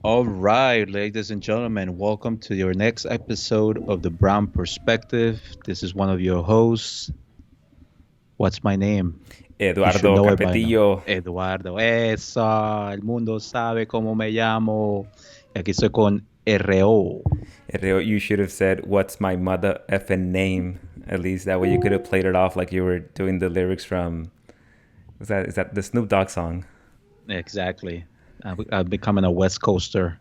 All right, ladies and gentlemen, welcome to your next episode of the Brown Perspective. This is one of your hosts. What's my name? You should Eduardo know it by now. Capetillo. Eduardo. Eso, el mundo sabe cómo me llamo. Y aquí estoy con RO. You should have said, "What's my mother effing name?" At least that way you could have played it off like you were doing the lyrics from. Is that the Snoop Dogg song? Exactly. I'm becoming a West Coaster.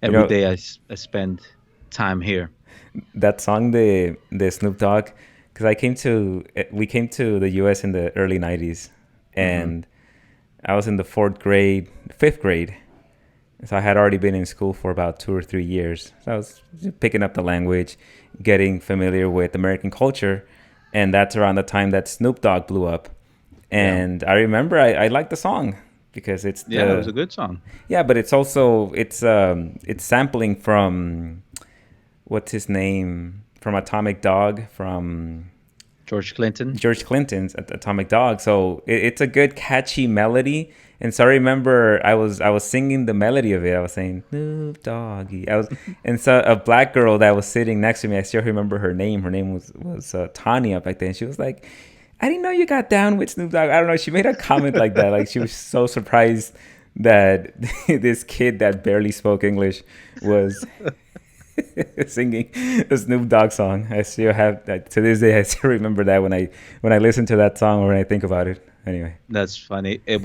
You Every know day I spend time here. that song, the Snoop Dogg, because we came to the U.S. in the early '90s, Hmm. and I was in the fourth grade, fifth grade. So I had already been in school for about 2 or 3 years. So I was picking up the language, getting familiar with American culture, and that's around the time that Snoop Dogg blew up. Yeah. And I remember I liked the song because it's Yeah, it was the a good song. yeah, but it's sampling from what's his name from Atomic Dog from George Clinton. George Clinton's Atomic Dog. So it's a good catchy melody. And so I remember I was singing the melody of it. I was saying Snoop Doggy. And so a black girl that was sitting next to me. I still remember her name. Her name was Tanya back then. She was like, "I didn't know you got down with Snoop Dogg." I don't know. She made a comment like that. Like she was so surprised that this kid that barely spoke English was singing a Snoop Dogg song. I still have that to this day. I still remember that when I listen to that song or when I think about it. Anyway, That's funny. I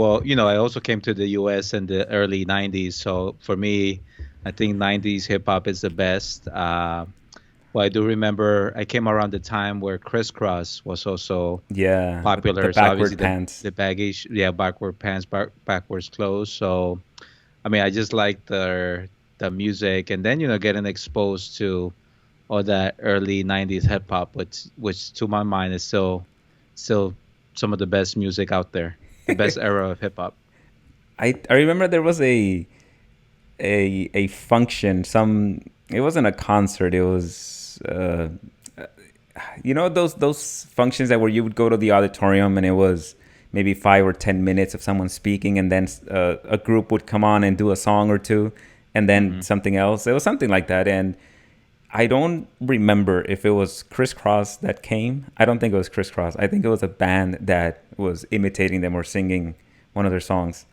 also came to the US in the early 90s. So for me, I think 90s hip hop is the best. Well, I do remember I came around the time where Crisscross was also yeah, the popular. So obviously backward pants. the baggish, yeah, backward pants, backwards clothes. So I mean, I just like the music, and then getting exposed to all that early 90s hip hop, which to my mind is still some of the best music out there, the best era of hip hop. I remember there was a function. It wasn't a concert. It was those functions that where you would go to the auditorium and it was maybe 5 or 10 minutes of someone speaking, and then a group would come on and do a song or two, and then Hmm. something else. It was something like that, and I don't remember if it was Crisscross that came. I don't think it was Crisscross. I think it was a band that was imitating them or singing one of their songs.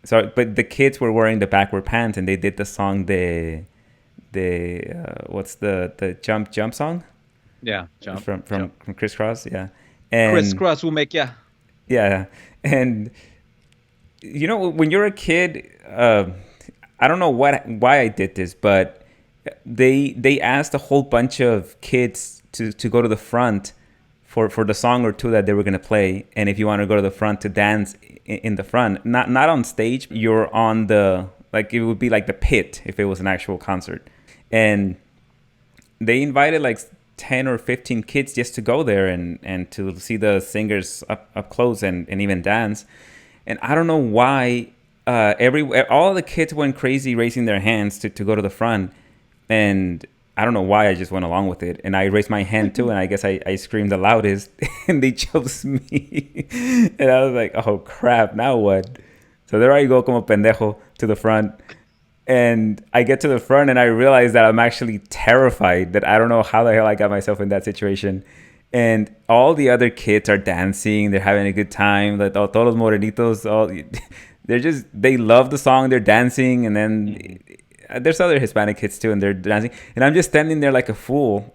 So, but the kids were wearing the backward pants, and they did the song the what's the jump song Yeah, jump, from jump. Crisscross, yeah, and Crisscross will make ya. yeah, and when you're a kid, I don't know why I did this, but they asked a whole bunch of kids to go to the front for the song or two that they were gonna play, and if you want to go to the front to dance in the front, not on stage, you're on the like it would be like the pit if it was an actual concert, and they invited like 10 or 15 kids just to go there and to see the singers up close and even dance. And I don't know why all the kids went crazy raising their hands to go to the front. And I don't know why I just went along with it. And I raised my hand too. And I guess I screamed the loudest and they chose me. And I was like, oh crap, now what? So there I go, como pendejo, to the front. And I get to the front and I realize that I'm actually terrified, that I don't know how the hell I got myself in that situation. And all the other kids are dancing, they're having a good time. Like todos los morenitos, they love the song, they're dancing, and then Hmm. there's other Hispanic kids too, and they're dancing. And I'm just standing there like a fool.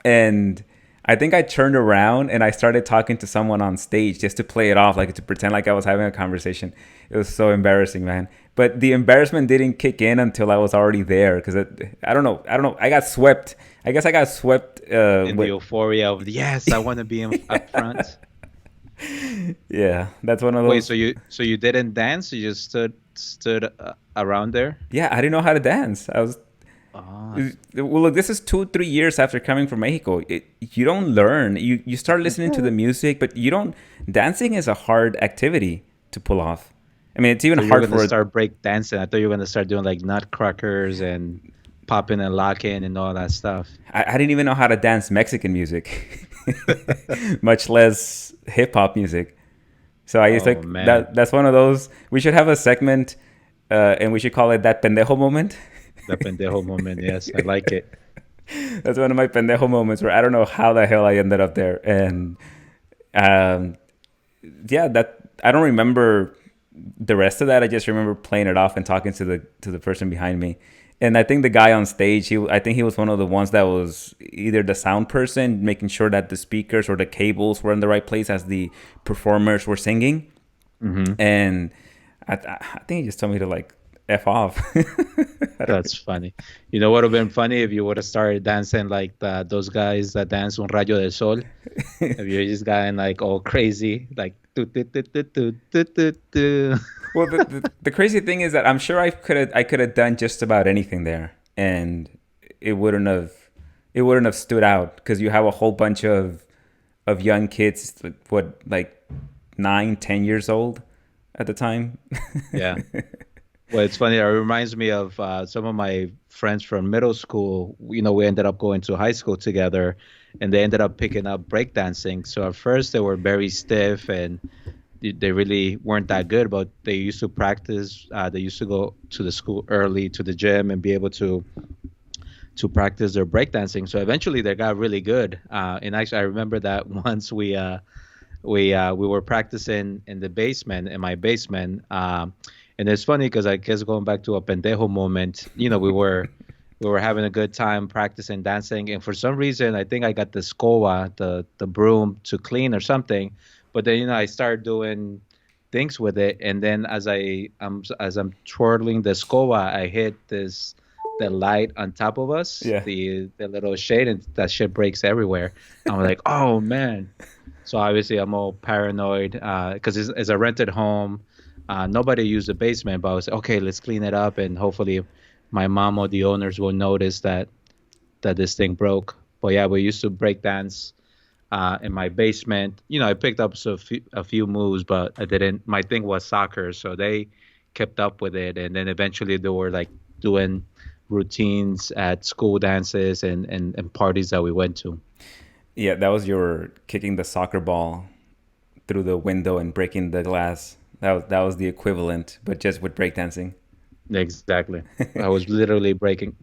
And I think I turned around and I started talking to someone on stage just to play it off, like to pretend like I was having a conversation. It was so embarrassing, man. But the embarrassment didn't kick in until I was already there because I don't know. I don't know. I got swept. I guess I got swept In the with. euphoria of yes, I want to be up front. Yeah, that's one of Wait, those. so you didn't dance? You just stood around there? Yeah, I didn't know how to dance. I was. Ah, Well, look, this is 2 3 years after coming from Mexico. You don't learn. You start listening to the music, but you don't. Dancing is a hard activity to pull off. I mean, it's even so you're hard gonna for. start break dancing. I thought you were gonna start doing like nutcrackers and popping and locking and all that stuff. I didn't even know how to dance Mexican music, much less hip hop music. So I used Oh like man. that. That's one of those. We should have a segment and we should call it that pendejo moment. The pendejo moment. Yes, I like it. That's one of my pendejo moments where I don't know how the hell I ended up there. And um, yeah, that I don't remember the rest of that. I just remember playing it off and talking to the person behind me. And I think the guy on stage, I think he was one of the ones that was either the sound person, making sure that the speakers or the cables were in the right place as the performers were singing. Hmm. And I think he just told me to like f off. I don't That's funny. You know what would have been funny if you would have started dancing like those guys that dance un rayo del sol. If you're just going like all crazy, like do, do, do, do, do, do, do, do. Well, the crazy thing is that I'm sure I could have done just about anything there, and it wouldn't have it wouldn't have stood out because you have a whole bunch of young kids, like 9, 10 years old at the time. Yeah. Well, it's funny. It reminds me of some of my friends from middle school. You know, we ended up going to high school together, and they ended up picking up breakdancing. So at first they were very stiff and they really weren't that good, but they used to practice. They used to go to the school early to the gym and be able to practice their breakdancing. So eventually they got really good. And actually, I remember that once we were practicing in the basement, in my basement. And it's funny because I guess going back to a pendejo moment, you know, we were having a good time practicing dancing, and for some reason, I think I got the scoba, the broom to clean or something. But then, you know, I started doing things with it, and then as I'm twirling the scoba, I hit the light on top of us, Yeah. the little shade, and that shit breaks everywhere. I'm like, oh man. So obviously I'm all paranoid because it's a rented home. Nobody used the basement, but I was like, okay, let's clean it up, and hopefully my mom or the owners will notice that this thing broke. But yeah, we used to break dance in my basement. You know, I picked up a few moves, but I didn't. My thing was soccer, so they kept up with it, and then eventually they were like doing routines at school dances and parties that we went to. Yeah, that was your kicking the soccer ball through the window and breaking the glass. That was the equivalent, but just with breakdancing. Exactly. I was literally breaking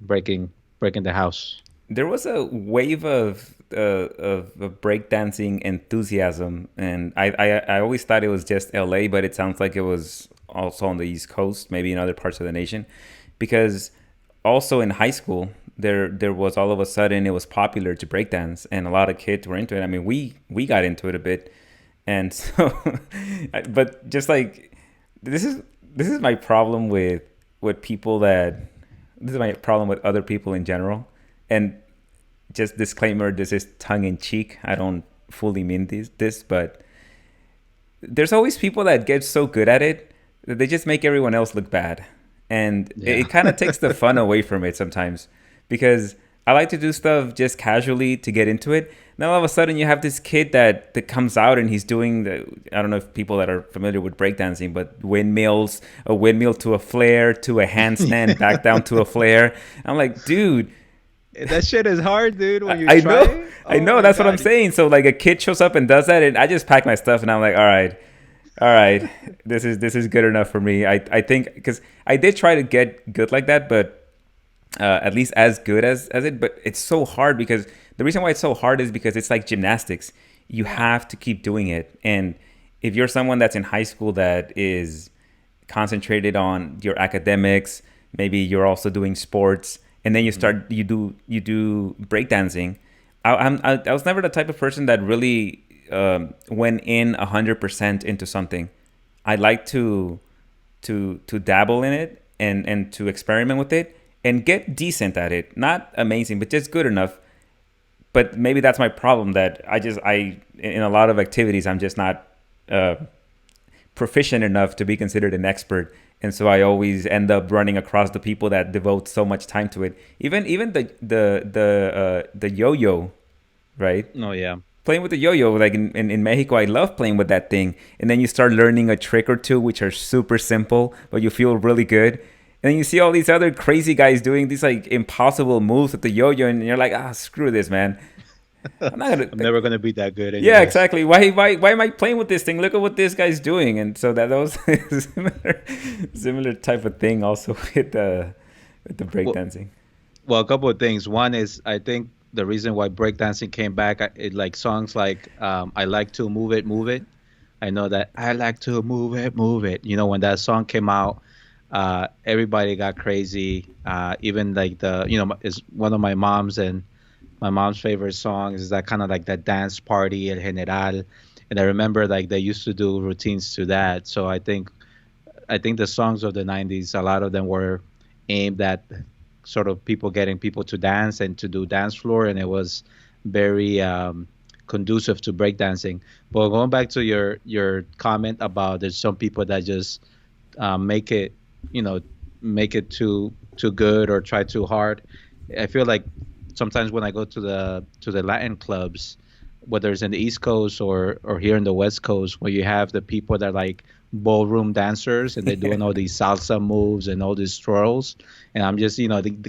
the house. There was a wave of breakdancing enthusiasm, and I always thought it was just LA, but it sounds like it was also on the East Coast, maybe in other parts of the nation, because also in high school there was all of a sudden it was popular to breakdance, and a lot of kids were into it. I mean, we got into it a bit, and so, but just like this is this is my problem with people that this is my problem with other people in general. And just disclaimer, this is tongue in cheek. I don't fully mean this, but there's always people that get so good at it that they just make everyone else look bad. And Yeah. it kind of takes the fun away from it sometimes, because I like to do stuff just casually to get into it. Then all of a sudden you have this kid that comes out and he's doing I don't know if people that are familiar with breakdancing, but windmills, a windmill to a flare to a handstand back down to a flare. I'm like, dude, That shit is hard, dude, when you I try know, it. I Oh know. my That's what I'm God. saying. So like a kid shows up and does that, and I just pack my stuff, and I'm like, all right, this is good enough for me. I think because I did try to get good like that, but at least as good as it. But it's so hard because the reason why it's so hard is because it's like gymnastics. You have to keep doing it, and if you're someone that's in high school that is concentrated on your academics, maybe you're also doing sports, and then Mhm. you do breakdancing. I was never the type of person that really went in 100% into something. I like to dabble in it and to experiment with it and get decent at it. Not amazing, but just good enough. But maybe that's my problem, that I in a lot of activities I'm just not uh, proficient enough to be considered an expert, and so I always end up running across the people that devote so much time to it. Even the yo-yo, right? Oh yeah. Playing with the yo-yo, like in Mexico, I love playing with that thing. And then you start learning a trick or two, which are super simple, but you feel really good. And then you see all these other crazy guys doing these like impossible moves with the yo-yo, and you're like, ah, screw this, man. I'm not gonna. I'm never gonna be that good, Yeah, anyways. exactly. Why am I playing with this thing? Look at what this guy's doing. And so that was similar type of thing also with the Well, breakdancing. well, a couple of things. One is I think the reason why breakdancing came back, like songs like "I Like to Move It, Move It." I know that I like to move it, move it. You know, when that song came out, everybody got crazy. Even like is one of my mom's favorite songs is that kind of like that dance party El General. And I remember like they used to do routines to that. So I think the songs of the 90s, a lot of them were aimed at sort of people getting people to dance and to do dance floor, and it was very conducive to breakdancing. But going back to your comment about there's some people that just make it, you know, make it too good or try too hard. I feel like sometimes when I go to the Latin clubs, whether it's in the East Coast or here in the West Coast, where you have the people that are like ballroom dancers and they're doing all these salsa moves and all these twirls, and I'm just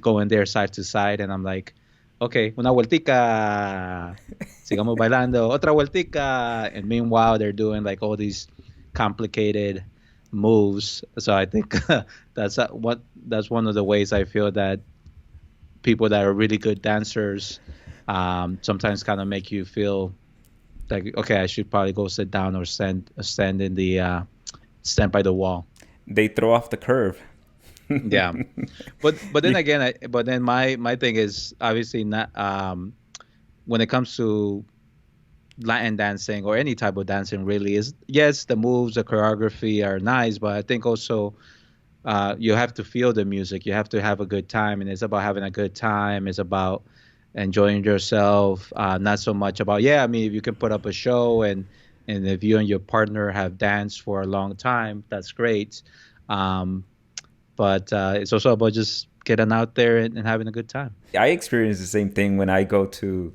going there side to side, and I'm like, okay, una vueltica, sigamos bailando, otra vueltica, and meanwhile they're doing like all these complicated moves. So I think that's one of the ways I feel that people that are really good dancers sometimes kind of make you feel like, okay, I should probably go sit down or stand in the stand by the wall. They throw off the curve. Yeah, but then You- again, but then my thing is obviously not when it comes to Latin dancing or any type of dancing really is, yes, the moves, the choreography are nice, but I think also you have to feel the music. You have to have a good time, and it's about having a good time. It's about enjoying yourself, not so much about, yeah. I mean, if you can put up a show and if you and your partner have danced for a long time, that's great. Um, but it's also about just getting out there and having a good time. I experience the same thing when I go to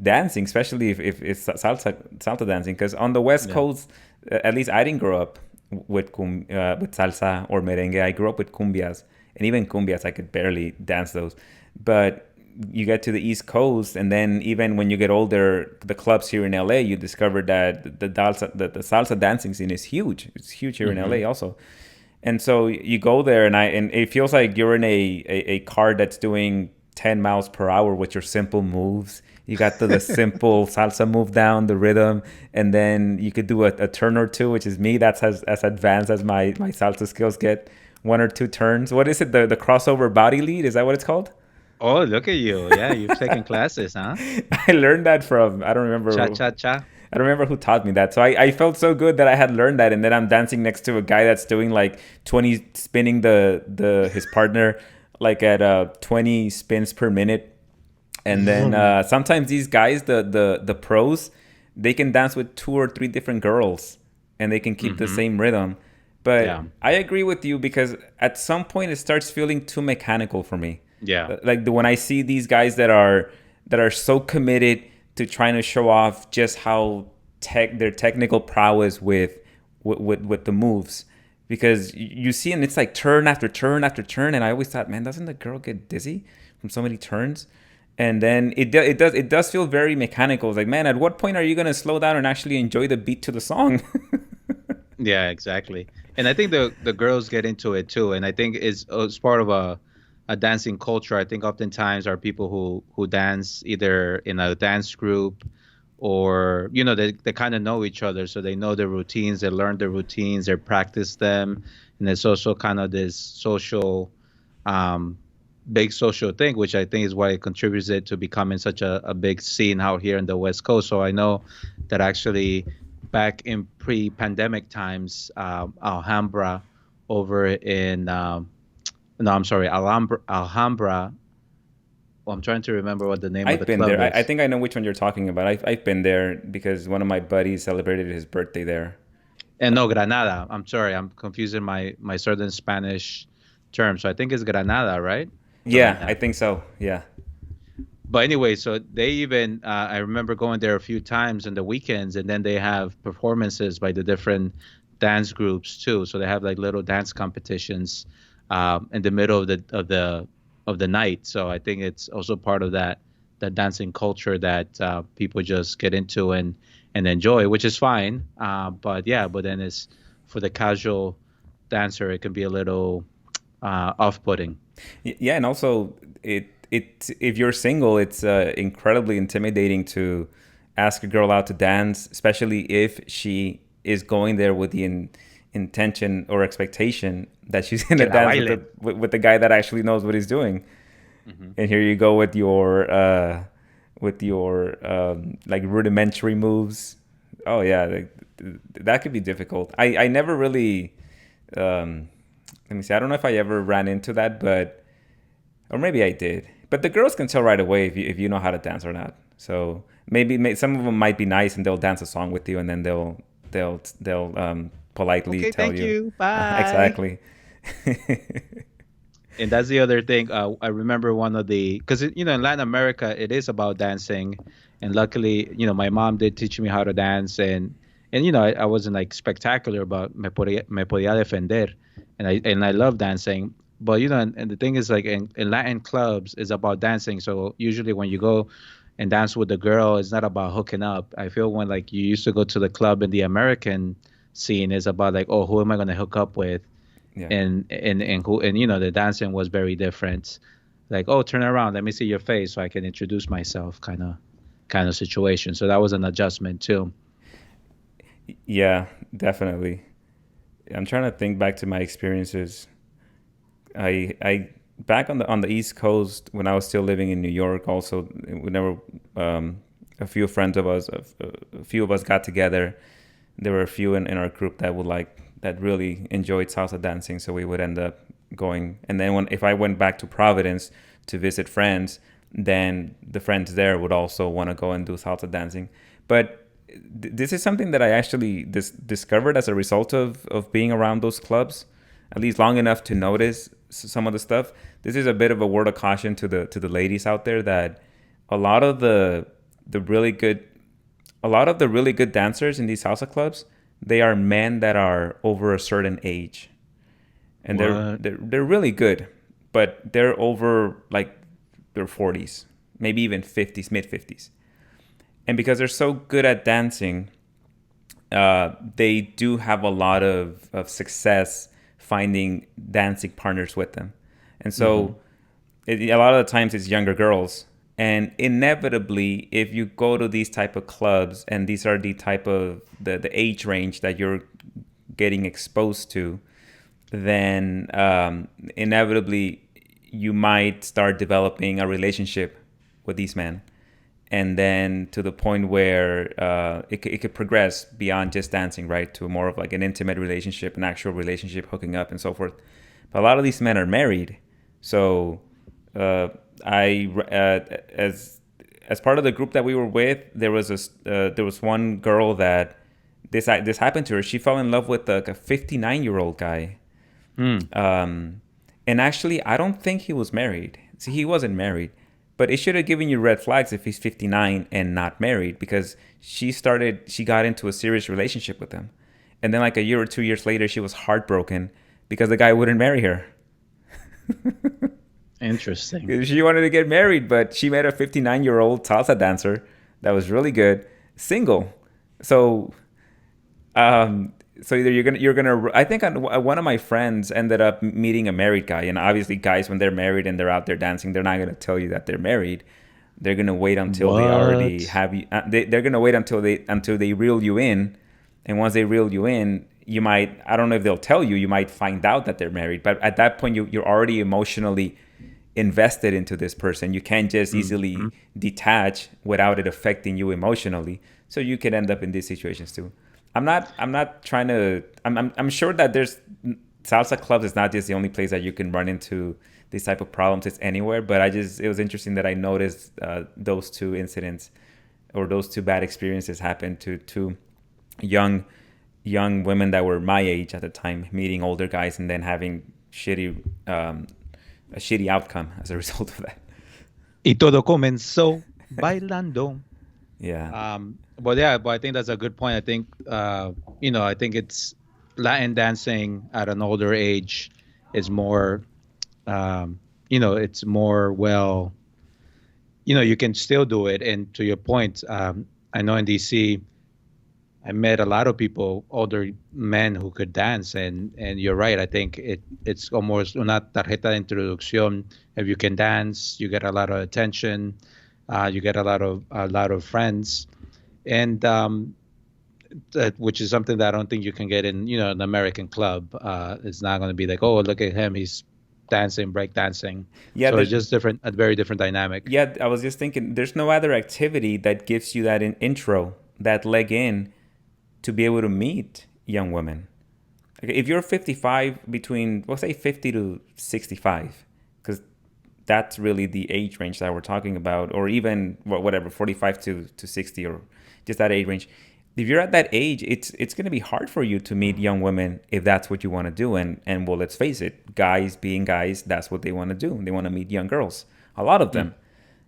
dancing, especially if it's salsa dancing. Because on the West Yeah. Coast, at least I didn't grow up with salsa or merengue. I grew up with cumbias, and even cumbias I could barely dance those. But you get to the East Coast, and then even when you get older, the clubs here in LA, you discover that the salsa dancing scene is huge. It's huge here in Hmm. LA also. And so you go there, and it feels like you're in a car that's doing 10 miles per hour with your simple moves. You got the simple salsa move down, the rhythm, and then you could do a turn or two, which is me. That's as advanced as my salsa skills get. One or two turns. What is it? The crossover body lead? Is that what it's called? Oh, look at you. Yeah, you've taken classes, huh? I learned that from, Cha cha cha. I don't remember who taught me that. So I felt so good that I had learned that, and then I'm dancing next to a guy that's doing like 20 spinning the his partner like at 20 spins per minute. And then sometimes these guys, the pros, they can dance with two or three different girls, and they can keep the Hmm. same rhythm. Yeah. But I agree with you because at some point it starts feeling too mechanical for me. Yeah. Like when I see these guys that are so committed to trying to show off just how their technical prowess with the moves, because you see, and it's like turn after turn after turn, and I always thought, man, doesn't the girl get dizzy from so many turns? And then it does feel very mechanical. It's like, man, at what point are you gonna slow down and actually enjoy the beat to the song? Yeah, exactly. And I think the girls get into it too. And I think it's part of a dancing culture. I think oftentimes are people who dance either in a dance group or they kind of know each other, so they know the routines, they learn the routines, they practice them, and it's also kind of this social um big social thing, which I think is why it contributes it to becoming such a big scene out here in the West Coast. So I know that actually back in pre-pandemic times, Alhambra over in no, I'm sorry, Alhambra. Well, I'm trying to remember what the name of I've the been club there. I is. think I know which one you're talking about. I've been there because one of my buddies celebrated his birthday there. And no, Granada. I'm sorry, I'm confusing my certain Spanish term. So I think it's Granada, right? Something like Yeah, I that. think so. Yeah. But anyway, so they even I remember going there a few times in the weekends, and then they have performances by the different dance groups too. So they have like little dance competitions in the middle of the night. So I think it's also part of that the dancing culture that people just get into and enjoy, which is fine. But yeah, but then it's for the casual dancer, it can be a little off-putting. Yeah, and also it if you're single, it's incredibly intimidating to ask a girl out to dance, especially if she is going there with the intention or expectation that she's gonna Que la dance with baile. with the guy that actually knows what he's doing. Hmm. And here you go with your like rudimentary moves. Oh yeah, that could be difficult. I never really let me see. I don't know if I ever ran into that, but or maybe I did. But the girls can tell right away if you know how to dance or not. So maybe some of them might be nice and they'll dance a song with you, and then they'll politely Okay, tell thank you you. Bye. exactly. And that's the other thing. I remember one of the because in Latin America it is about dancing, and luckily my mom did teach me how to dance, and I wasn't like spectacular, but me podía defender, and I love dancing. But and the thing is like in Latin clubs it's about dancing. So usually when you go and dance with the girl, it's not about hooking up. I feel when like you used to go to the club in the American scene is about like, oh, who am I gonna hook up with? Yeah. And the dancing was very different, like, oh, turn around, let me see your face so I can introduce myself, kind of situation. So that was an adjustment too. Yeah, definitely. I'm trying to think back to my experiences. I back on the East Coast when I was still living in New York. Also, whenever a few friends of us, a few of us got together, there were a few in our group that would like that really enjoyed salsa dancing. So we would end up going. And then when if I went back to Providence to visit friends, then the friends there would also want to go and do salsa dancing. But this is something that I actually discovered as a result of being around those clubs, at least long enough to notice some of the stuff. This is a bit of a word of caution to the ladies out there that a lot of the really good a lot of the really good dancers in these salsa clubs, they are men that are over a certain age, and What? they're really good, but they're over like their 40s, maybe even 50s, mid 50s, and because they're so good at dancing, they do have a lot of success finding dancing partners with them. And Hmm. so a lot of the times it's younger girls. And inevitably, if you go to these type of clubs and these are the type of the age range that you're getting exposed to, then inevitably you might start developing a relationship with these men, and then to the point where it could progress beyond just dancing, right, to more of like an intimate relationship, an actual relationship, hooking up and so forth. But a lot of these men are married. So uh, I as part of the group that we were with, there was one girl that this happened to her. She fell in love with like a 59-year-old guy, Mm. um, and actually, I don't think he was married. See, he wasn't married, but it should have given you red flags if he's 59 and not married, because she got into a serious relationship with him, and then like a year or 2 years later, she was heartbroken because the guy wouldn't marry her. Interesting. She wanted to get married, but she met a 59-year-old salsa dancer that was really good, single. So um, so either you're gonna. I think one of my friends ended up meeting a married guy, and obviously, guys when they're married and they're out there dancing, they're not gonna tell you that they're married. They're gonna wait until they already What? have you. They're gonna wait until they reel you in, and once they reel you in, you might. I don't know if they'll tell you. You might find out that they're married, but at that point, you're already emotionally invested into this person. You can't just Hmm. easily detach without it affecting you emotionally. So you can end up in these situations too. I'm not trying to. I'm sure that there's salsa clubs is not just the only place that you can run into these type of problems. It's anywhere. But it was interesting that I noticed those two incidents or those two bad experiences happened to two young young women that were my age at the time, meeting older guys and then having a shitty outcome as a result of that. Y todo comenzó bailando. Yeah. But yeah, but I think that's a good point. I think I think it's Latin dancing at an older age is more, it's more well, you can still do it. And to your point, I know in DC, I met a lot of people, older men who could dance, and you're right. I think it's almost una tarjeta de introducción. If you can dance, you get a lot of attention, you get a lot of friends, and which is something that I don't think you can get in an American club. It's not going to be like, oh, look at him, he's dancing, break dancing. Yeah, So it's just different, a very different dynamic. yeah. I was just thinking, there's no other activity that gives you that intro, that leg in, to be able to meet young women. Okay, if you're 55, between, we'll say 50 to 65, because that's really the age range that we're talking about, or even whatever, 45 to 60, or just that age range. If you're at that age, it's going to be hard for you to meet young women if that's what you want to do. And well, let's face it, guys being guys, that's what they want to do. They want to meet young girls, a lot of Mm, them.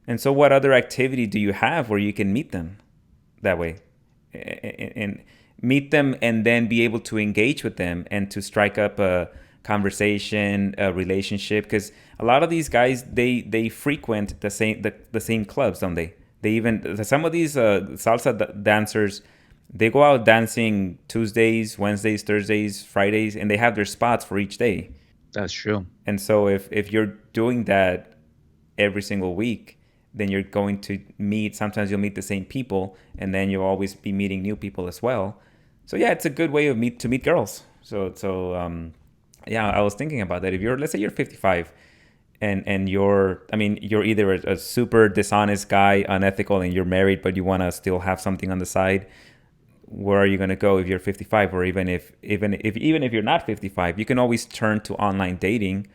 And so, what other activity do you have where you can meet them that way? And meet them and then be able to engage with them and to strike up a conversation, a relationship, because a lot of these guys, they frequent the same clubs, don't they? They even, some of these salsa dancers, they go out dancing Tuesdays, Wednesdays, Thursdays, Fridays, and they have their spots for each day. that's true. And so if you're doing that every single week, then you're going to meet, sometimes you'll meet the same people, and then you'll always be meeting new people as well. So yeah, it's a good way of meet girls. Yeah, I was thinking about that. If you're, let's say you're 55, and you're, I mean, you're either a super dishonest guy, unethical, and you're married, but you want to still have something on the side. Where are you going to go if you're 55? Or even if you're not 55, you can always turn to online dating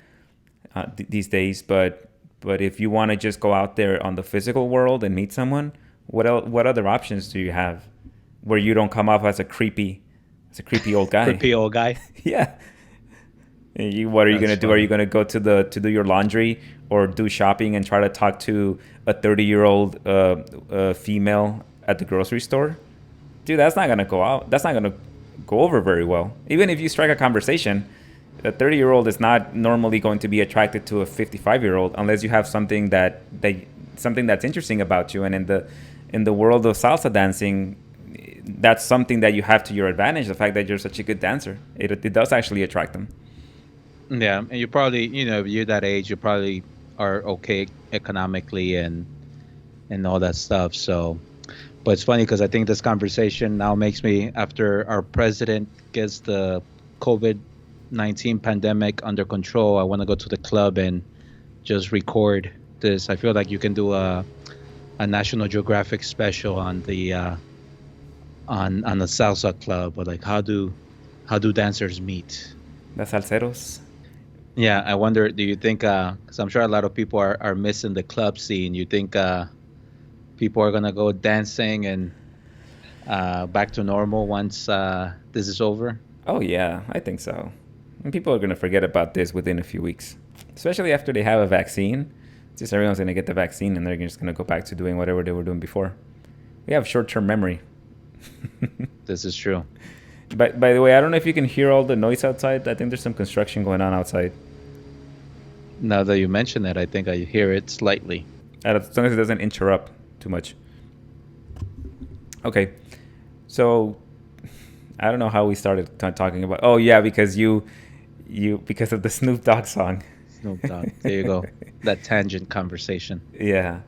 these days. But if you want to just go out there on the physical world and meet someone, what other options do you have where you don't come off as a creepy old guy? Creepy old guy. Yeah. What are you That's gonna do? Are you funny. gonna go to do your laundry or do shopping and try to talk to a 30-year-old female at the grocery store? Dude, that's not gonna go out. That's not gonna go over very well. Even if you strike a conversation, a 30-year-old is not normally going to be attracted to a 55-year-old unless you have something that's interesting about you. And in the world of salsa dancing, that's something that you have to your advantage. The fact that you're such a good dancer, it does actually attract them. Yeah, and you probably, if you're that age, you probably are okay economically and all that stuff. So, but it's funny because I think this conversation now makes me, after our president gets the COVID-19 pandemic under control, I want to go to the club and just record this. I feel like you can do a National Geographic special on the salsa club, or like how do dancers meet? Las salseros. Yeah, I wonder, do you think, because I'm sure a lot of people are missing the club scene, you think people are going to go dancing and back to normal once this is over? Oh yeah, I think so. And people are gonna forget about this within a few weeks, especially after they have a vaccine. Just everyone's gonna get the vaccine and they're just gonna go back to doing whatever they were doing before. We have short-term memory. This is true. By the way, I don't know if you can hear all the noise outside. I think there's some construction going on outside. Now that you mention it, I think I hear it slightly. As long as it doesn't interrupt too much. Okay, so I don't know how we started talking about. Oh yeah, because you because of the Snoop Dogg song. Snoop Dogg. There you go. That tangent conversation. Yeah.